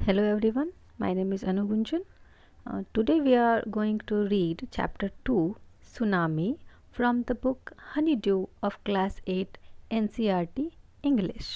Hello everyone, my name is Anu Gunjan. Today we are going to read chapter 2 Tsunami from the book Honeydew of Class 8 NCERT English.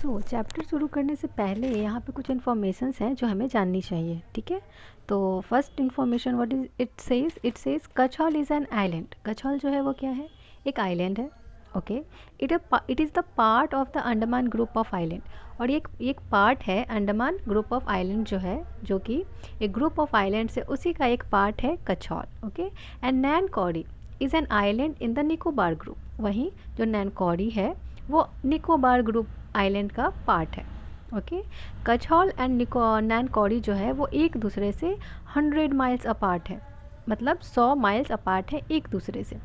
So chapter शुरू करने से पहले यहाँ पे कुछ informations हैं जो हमें जाननी चाहिए, ठीक है। तो first information what is it says Katchal is an island. Katchal जो है वो क्या है, एक आइलैंड है। Okay, it is the part of the Andaman group of island. और ये एक पार्ट है अंडमान ग्रुप ऑफ आइलैंड जो है, जो कि एक ग्रुप ऑफ आइलैंड से उसी का एक पार्ट है कछौल। ओके, एंड नैन कौड़ी is an island in the Nicobar group. वहीं जो नैन कौड़ी है वो निकोबार ग्रुप आइलैंड का पार्ट है। ओके, कछौल एंड नैन कौड़ी जो है वो एक दूसरे से 100 माइल्स अपार्ट है, मतलब 100 माइल्स अपार्ट है एक दूसरे से।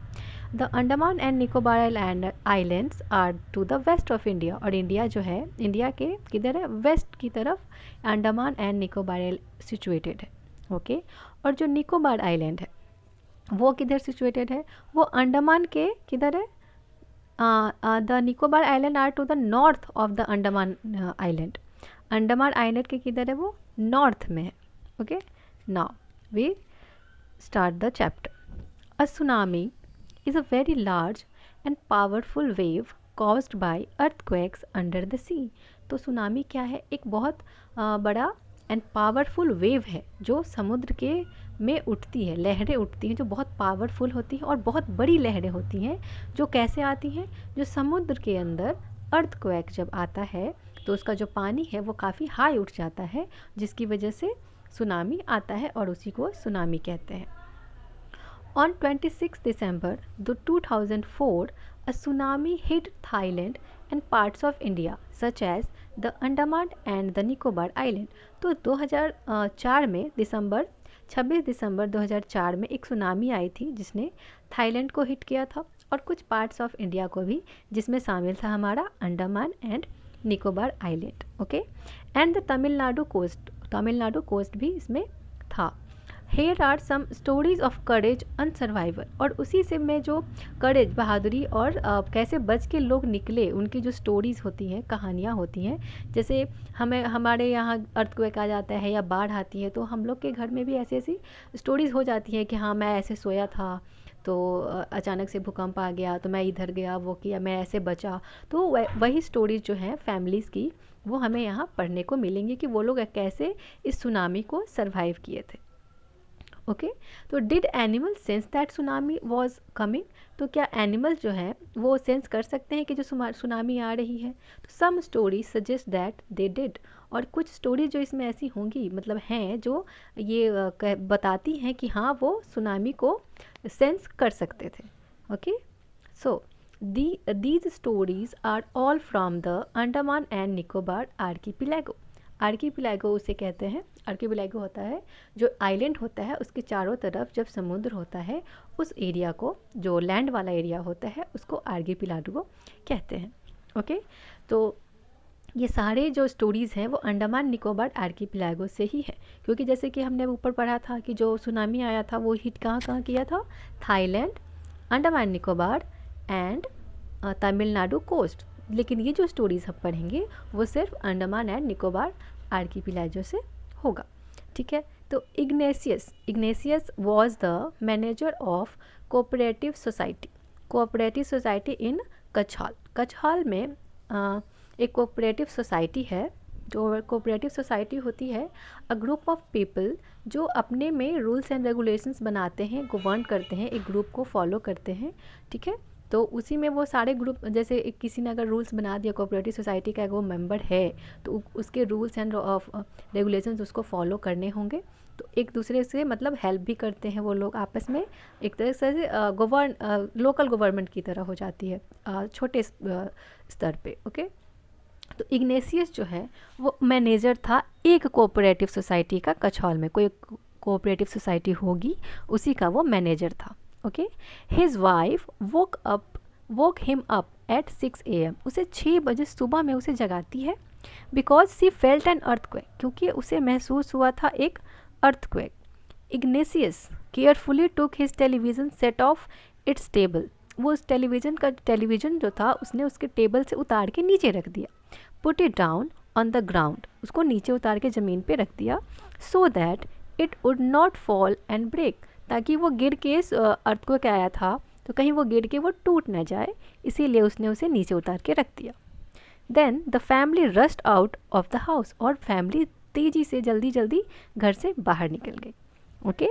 The Andaman and Nicobar islands are to the west of India. और इंडिया जो है, इंडिया के किधर है, वेस्ट की तरफ अंडमान एंड निकोबार सिचुएटेड है। ओके, और जो निकोबार आइलैंड है वो किधर सिचुएटेड है, वो अंडमान के किधर है, the Nicobar island are to the north of the Andaman island. Andaman island के किधर है, वो नॉर्थ में है। Okay, now we start the chapter. A tsunami is a very large and powerful wave caused by earthquakes under the sea। तो tsunami क्या है, एक बहुत बड़ा एंड पावरफुल वेव है जो समुद्र के में उठती है, लहरें उठती हैं जो बहुत पावरफुल होती हैं और बहुत बड़ी लहरें होती हैं। जो कैसे आती हैं, जो समुद्र के अंदर अर्थक्वेक जब आता है तो उसका जो पानी है वो काफ़ी हाई उठ जाता है, जिसकी वजह से सुनामी आता है और उसी को सुनामी कहते हैं। On 26 December 2004, a tsunami hit Thailand and parts of India such as the Andaman and the Nicobar Island। तो 2004 में 26 दिसंबर 2004 में एक सुनामी आई थी जिसने थाईलैंड को हिट किया था और कुछ पार्ट्स ऑफ इंडिया को भी, जिसमें शामिल था हमारा Andaman and Nicobar island. Okay, and the Tamil Nadu coast भी इसमें था। Here are some stories of courage and survival. और उसी से में जो करेज, बहादुरी और कैसे बच के लोग निकले, उनकी जो स्टोरीज़ होती हैं, कहानियाँ होती हैं। जैसे हमारे यहाँ अर्थक्वेक आ जाता है या बाढ़ आती है तो हम लोग के घर में भी ऐसी ऐसी स्टोरीज़ हो जाती हैं कि हाँ, मैं ऐसे सोया था तो अचानक से भूकंप आ गया तो मैं इधर गया, वो किया, मैं ऐसे बचा। तो वही स्टोरीज़ जो हैं फैमिलीज़ की, वो हमें यहाँ पढ़ने को मिलेंगी कि वो लोग कैसे इस सुनामी को सर्वाइव किए थे। ओके, तो did animal sense that tsunami was coming. तो क्या एनिमल जो है वो सेंस कर सकते हैं कि जो सुनामी आ रही है। तो some story suggest that they did. और कुछ स्टोरी जो इसमें ऐसी होंगी, मतलब हैं जो ये बताती हैं कि हाँ, वो सुनामी को सेंस कर सकते थे। Okay, so these stories are all from the Andaman and Nicobar archipelago. Archipelago उसे कहते हैं। आर्कीपिलागो होता है जो आइलैंड होता है, उसके चारों तरफ जब समुद्र होता है उस एरिया को, जो लैंड वाला एरिया होता है, उसको आर्कीपिलागो कहते हैं। ओके, तो ये सारे जो स्टोरीज़ हैं वो अंडमान निकोबार आर्कीपिलागो से ही है, क्योंकि जैसे कि हमने ऊपर पढ़ा था कि जो सुनामी आया था वो हिट कहाँ कहाँ किया था, Thailand, Andaman Nicobar and Tamil Nadu coast. लेकिन ये जो स्टोरीज़ हम पढ़ेंगे वो सिर्फ अंडमान एंड निकोबार आर्कीपिलागो से होगा, ठीक है। तो Ignatius was the manager of cooperative society in Katchal. Katchal में एक कोऑपरेटिव सोसाइटी है। जो कोऑपरेटिव सोसाइटी होती है, अ ग्रुप ऑफ पीपल जो अपने में रूल्स एंड रेगुलेशंस बनाते हैं, गवर्न करते हैं, एक ग्रुप को फॉलो करते हैं, ठीक है। तो उसी में वो सारे ग्रुप, जैसे किसी ने अगर रूल्स बना दिया, कोऑपरेटिव सोसाइटी का वो मेंबर है तो उसके रूल्स एंड रेगुलेशंस उसको फॉलो करने होंगे। तो एक दूसरे से मतलब हेल्प भी करते हैं वो लोग आपस में, एक तरह से लोकल गवर्नमेंट की तरह हो जाती है छोटे स्तर पे। ओके, तो इग्नेशियस जो है वो मैनेजर था एक कोऑपरेटिव सोसाइटी का। कछौल में कोई कोऑपरेटिव सोसाइटी होगी, उसी का वो मैनेजर था। Okay, his wife woke him up at 6 AM। उसे 6 बजे सुबह में उसे जगाती है, because C felt an earthquake, क्योंकि उसे महसूस हुआ था एक earthquake. Ignatius carefully took his television set of its table. वो उस टेलीविज़न जो था उसने उसके टेबल से उतार के नीचे रख दिया। Put it down on the ground, उसको नीचे उतार के ज़मीन पे रख दिया, so that it would not fall and break, ताकि वो गिर के अर्थ को क्या आया था तो कहीं वो गिर के वो टूट ना जाए, इसीलिए उसने उसे नीचे उतार के रख दिया. Then the family rushed out of the house, और फैमिली तेज़ी से जल्दी जल्दी घर से बाहर निकल गई. Okay.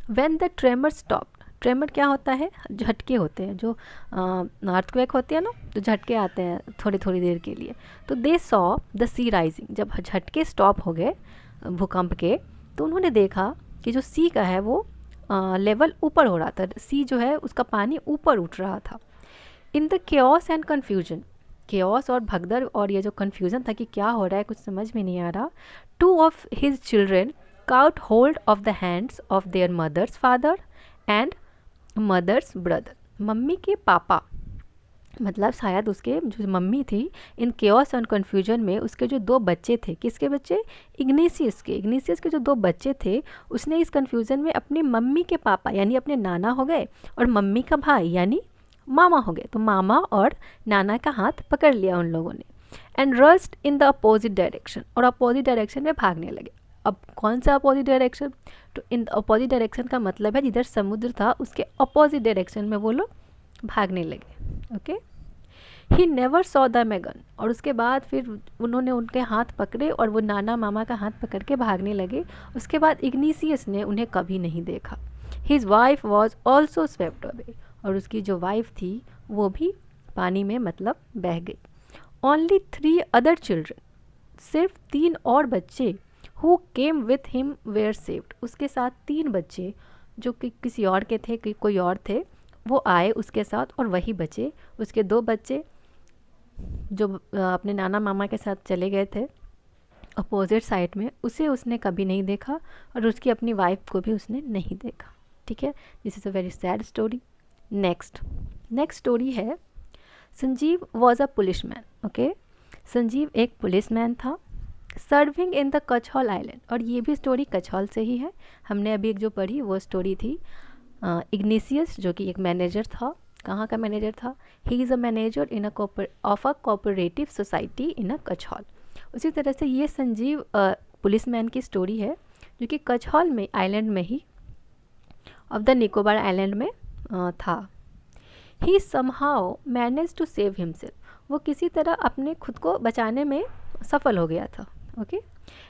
When the tremor stop, tremor क्या होता है, झटके होते हैं, जो अर्थक्वेक होते हैं ना, तो झटके आते हैं थोड़ी थोड़ी देर के लिए. तो they saw the sea rising, जब झटके स्टॉप हो गए भूकंप के, तो उन्होंने देखा कि जो सी का है वो लेवल ऊपर हो रहा था, सी जो है उसका पानी ऊपर उठ रहा था. In the chaos and confusion, chaos और भगदड़ और ये जो कन्फ्यूज़न था कि क्या हो रहा है कुछ समझ में नहीं आ रहा, two of his children caught hold of the hands of their mother's father and mother's brother. Mummy के पापा, मतलब शायद उसके जो मम्मी थी, इन केओस एंड कन्फ्यूजन में उसके जो दो बच्चे थे, किसके बच्चे, इग्नेशियस के जो दो बच्चे थे, उसने इस कन्फ्यूज़न में अपनी मम्मी के पापा यानी अपने नाना हो गए और मम्मी का भाई यानी मामा हो गए. तो मामा और नाना का हाथ पकड़ लिया उन लोगों ने. And rushed in the opposite direction, और अपोजिट डायरेक्शन में भागने लगे. अब कौन सा अपोजिट डायरेक्शन, तो इन अपोजिट डायरेक्शन का मतलब है जिधर समुद्र था उसके अपोजिट डायरेक्शन में वो लोग भागने लगे. Okay. He never saw the Magan, और उसके बाद फिर उन्होंने उनके हाथ पकड़े और वो नाना मामा का हाथ पकड़ के भागने लगे. उसके बाद इग्निशियस ने उन्हें कभी नहीं देखा. His wife was also swept away, और उसकी जो वाइफ थी वो भी पानी में मतलब बह गई. ओनली 3 अदर चिल्ड्रन, सिर्फ 3 और बच्चे, who came with him were saved, उसके साथ 3 बच्चे जो कि किसी और के थे, कि कोई और थे, वो आए उसके साथ और वही बचे. उसके 2 बच्चे जो अपने नाना मामा के साथ चले गए थे अपोजिट साइड में, उसे उसने कभी नहीं देखा और उसकी अपनी वाइफ को भी उसने नहीं देखा. ठीक है. This is a very sad story. Next story है, Sanjeev was a policeman. Okay. Sanjeev एक पुलिसमैन था, serving in the Katchal island, और ये भी स्टोरी कछौल से ही है. हमने अभी एक जो पढ़ी वो स्टोरी थी इग्निशियस, जो कि एक मैनेजर था. कहाँ का मैनेजर था, he is a manager in of a cooperative society in a Katchal. उसी तरह से ये संजीव पुलिसमैन की स्टोरी है, जो कि कछौल में आइलैंड में ही ऑफ द निकोबार आइलैंड में था. He somehow manage to save himself, वो किसी तरह अपने खुद को बचाने में सफल हो गया था. ओके.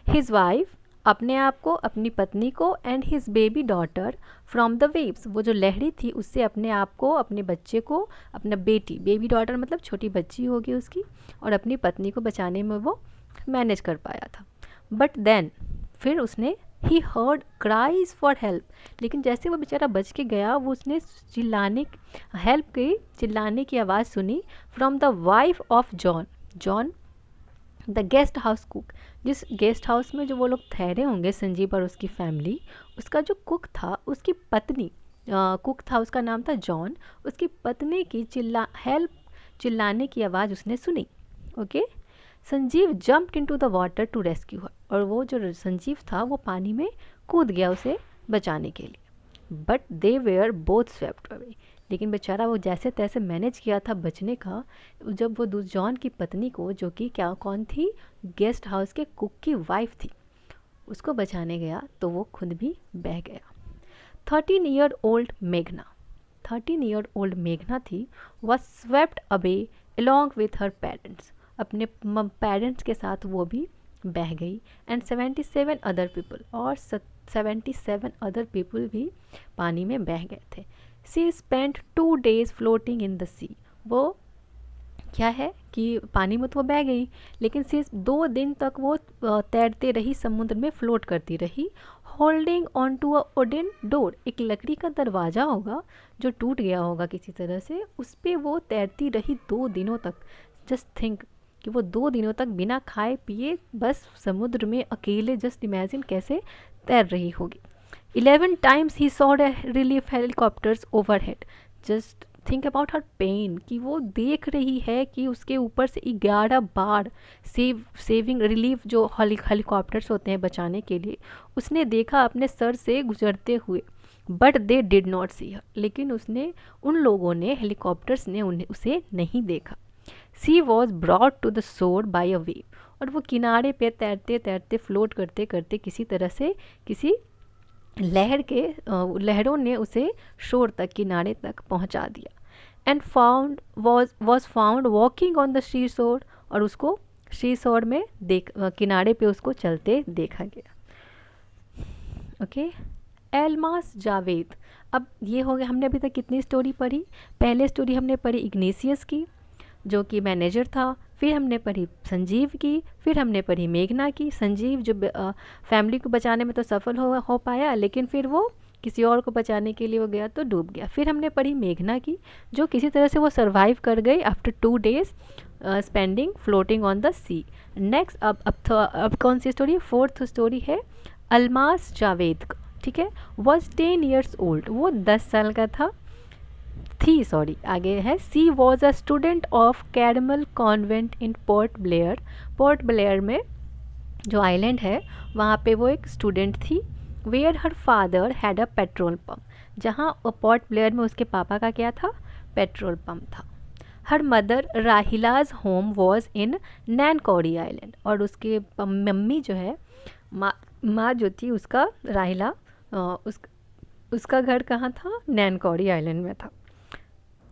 हिज वाइफ, अपने आप को, अपनी पत्नी को, and his baby daughter from the waves, वो जो लहरी थी उससे अपने आप को, अपने बच्चे को, अपना बेटी, बेबी डॉटर मतलब छोटी बच्ची होगी उसकी, और अपनी पत्नी को बचाने में वो मैनेज कर पाया था. बट देन, फिर उसने he heard cries for help, लेकिन जैसे वो बेचारा बच के गया, वो उसने चिल्लाने की आवाज़ सुनी from the wife of John the guest house cook, जिस गेस्ट हाउस में जो वो लोग ठहरे होंगे संजीव और उसकी फैमिली, उसका जो कुक था, उसकी पत्नी कुक था, उसका नाम था जॉन, उसकी पत्नी की चिल्लाने की आवाज़ उसने सुनी. Okay. Sanjeev jumped into the water to rescue her, और वो जो संजीव था वो पानी में कूद गया उसे बचाने के लिए. But they were both swept away, लेकिन बेचारा वो जैसे तैसे मैनेज किया था बचने का. जब वो जॉन की पत्नी को, जो कि क्या कौन थी, गेस्ट हाउस के कुक की वाइफ थी, उसको बचाने गया तो वो खुद भी बह गया. 13 ईयर ओल्ड मेघना थी, was swept away along with her parents, अपने पेरेंट्स के साथ वो भी बह गई. एंड 77 अदर पीपल, और 77 अदर पीपल भी पानी में बह गए थे. She spent 2 days floating in the sea, वो क्या है कि पानी में तो वो बह गई, लेकिन सिर्फ 2 दिन तक वो तैरते रही, समुद्र में फ्लोट करती रही. Holding on to a wooden door, एक लकड़ी का दरवाज़ा होगा जो टूट गया होगा किसी तरह से, उस पर वो तैरती रही 2 दिनों तक. जस्ट थिंक कि वो 2 दिनों तक बिना खाए पिए बस समुद्र में अकेले, जस्ट इमेजिन कैसे तैर रही होगी. 11 times he saw the relief helicopters overhead. Just think about her pain, कि वो देख रही है कि उसके ऊपर से 11 बार सेविंग रिलीफ जो हेलीकॉप्टर्स होते हैं बचाने के लिए, उसने देखा अपने सर से गुजरते हुए. But they did not see her, लेकिन उन लोगों ने, हेलीकॉप्टर्स ने उसे नहीं देखा. She was brought to the shore by a wave, और वो किनारे पे तैरते तैरते फ्लोट करते करते किसी तरह से किसी लहरों ने उसे शोर तक, किनारे तक पहुंचा दिया। And found was found walking on the sea shore, और उसको सी शोर में किनारे पे उसको चलते देखा गया। ओके, एल्मास जावेद। अब ये हो गया, हमने अभी तक कितनी स्टोरी पढ़ी? पहले स्टोरी हमने पढ़ी इग्नेशियस की, जो कि मैनेजर था। फिर हमने पढ़ी संजीव की, फिर हमने पढ़ी मेघना की। संजीव जो फैमिली को बचाने में तो सफल हो पाया, लेकिन फिर वो किसी और को बचाने के लिए वो गया तो डूब गया। फिर हमने पढ़ी मेघना की, जो किसी तरह से वो सरवाइव कर गई after 2 days spending floating on the sea. Next अब कौन सी स्टोरी? फोर्थ स्टोरी है अल्मास जावेद का, ठीक है। वॉज 10 years ओल्ड, वो 10 साल का था, आगे है। She was a student of Carmel convent in Port Blair. Port Blair में जो आइलैंड है वहाँ पे वो एक स्टूडेंट थी। Where her father had a petrol pump, जहाँ पोर्ट ब्लेयर में उसके पापा का क्या था? पेट्रोल पम्प था। Her mother Rahila's home was in Nancowry island, और उसके मम्मी जो है, माँ जो थी उसका, राहिला, उसका घर कहाँ था? नैनकौड़ी आइलैंड में था।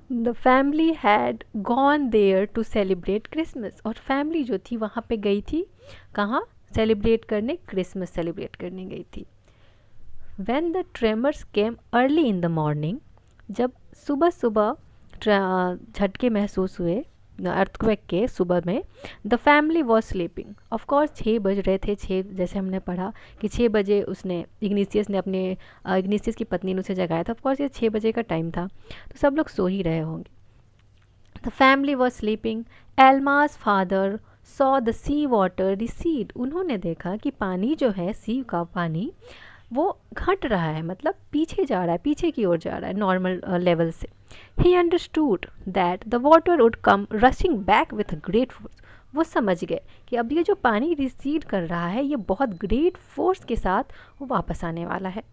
The family had gone there to celebrate Christmas, और फैमिली जो थी वहाँ पे गई थी, कहाँ? सेलिब्रेट करने, क्रिसमस सेलिब्रेट करने गई थी। When the tremors came early in the morning, जब सुबह सुबह झटके महसूस हुए अर्थक्वेक के सुबह में, the family was sleeping. Of course 6 बज रहे थे, 6 जैसे हमने पढ़ा कि 6 बजे उसने इग्नेशियस ने अपने इग्नेशियस की पत्नी ने उसे जगाया था। ऑफकोर्स ये 6 बजे का टाइम था, तो सब लोग सो ही रहे होंगे। The family was sleeping. Almas father saw the sea water recede, उन्होंने देखा कि पानी जो है, सी का पानी, वो घट रहा है, मतलब पीछे जा रहा है, पीछे की ओर जा रहा है नॉर्मल लेवल से। He understood that the water would come rushing back with great force, वो समझ गए कि अब ये जो पानी रिसीड कर रहा है ये बहुत ग्रेट फोर्स के साथ वो वापस आने वाला है।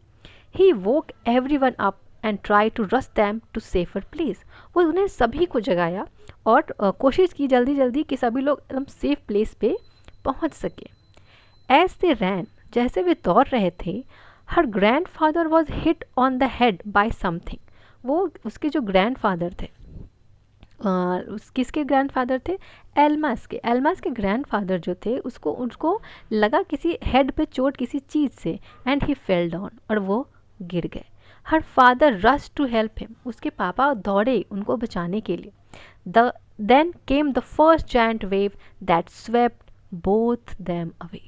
He woke everyone up and try to rush them to safer place, वो उन्हें सभी को जगाया और कोशिश की जल्दी जल्दी कि सभी लोग एकदम सेफ प्लेस पे पहुंच सके। एज दे रैन, जैसे वे दौड़ रहे थे, her grandfather was hit on the head by something, वो उसके जो ग्रैंड फादर थे, किसके ग्रैंड फादर थे? एल्मास के ग्रैंड फादर जो थे उसको लगा किसी हेड पे चोट किसी चीज़ से, एंड ही फेल डाउन, और वो गिर गए। हर father rush to help him, उसके पापा दौड़े उनको बचाने के लिए। Then came the first giant wave that swept both them away,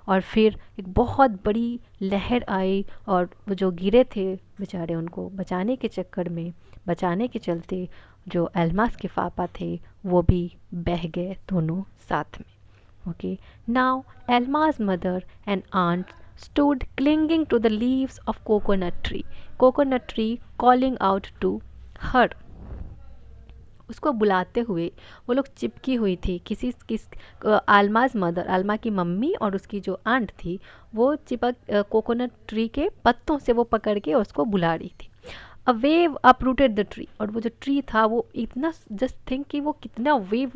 और फिर एक बहुत बड़ी लहर आई और वो जो गिरे थे बेचारे, उनको बचाने के चक्कर में, बचाने के चलते जो एल्मास के पापा थे वो भी बह गए दोनों साथ में। Okay, now Almas mother and aunt stood clinging to the leaves of coconut tree calling out to her, उसको बुलाते हुए वो लोग चिपकी हुई थी किस आलमाज मदर, आलमा की मम्मी और उसकी जो आंट थी, वो चिपक कोकोनट ट्री के पत्तों से वो पकड़ के उसको बुला रही थी। A wave uprooted the tree, और वो जो ट्री था वो इतना, जस्ट थिंक कि वो कितना वेव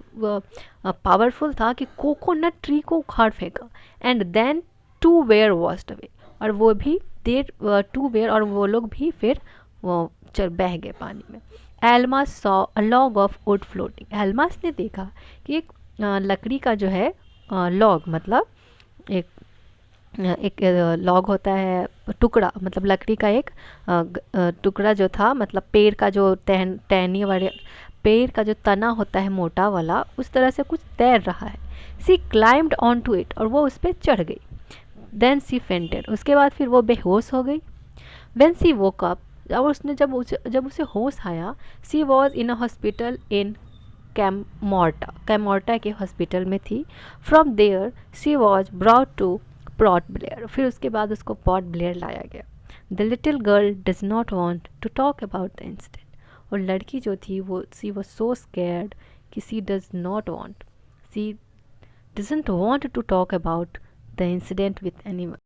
पावरफुल था कि कोकोनट ट्री को उखाड़ फेंका। And then 2 were washed away, और वो भी 2 वेयर, और वो लोग भी फिर वो चल बह गए पानी में। Almas saw a log of wood floating, Almas ने देखा कि एक लकड़ी का जो है लॉग, मतलब एक लॉग होता है टुकड़ा, मतलब लकड़ी का एक टुकड़ा जो था, मतलब पेड़ का जो टहनी वाले पेड़ का जो तना होता है मोटा वाला, उस तरह से कुछ तैर रहा है। सी क्लाइम्ड ऑन टू इट, और वो उस पर चढ़ गई। देन सी फेंटेड, उसके बाद फिर वो बेहोश हो गई। व्हेन सी वोक अप, जब उसे होश आया, सी was in a hospital in कैमोर्टा के हॉस्पिटल में थी। From there she was brought to Port Blair, फिर उसके बाद उसको पोर्ट ब्लेयर लाया गया। The little girl does not want to talk about the incident, और लड़की जो थी वो सी वॉज सो स्कैर्ड कि she doesn't want to talk about the incident with anyone.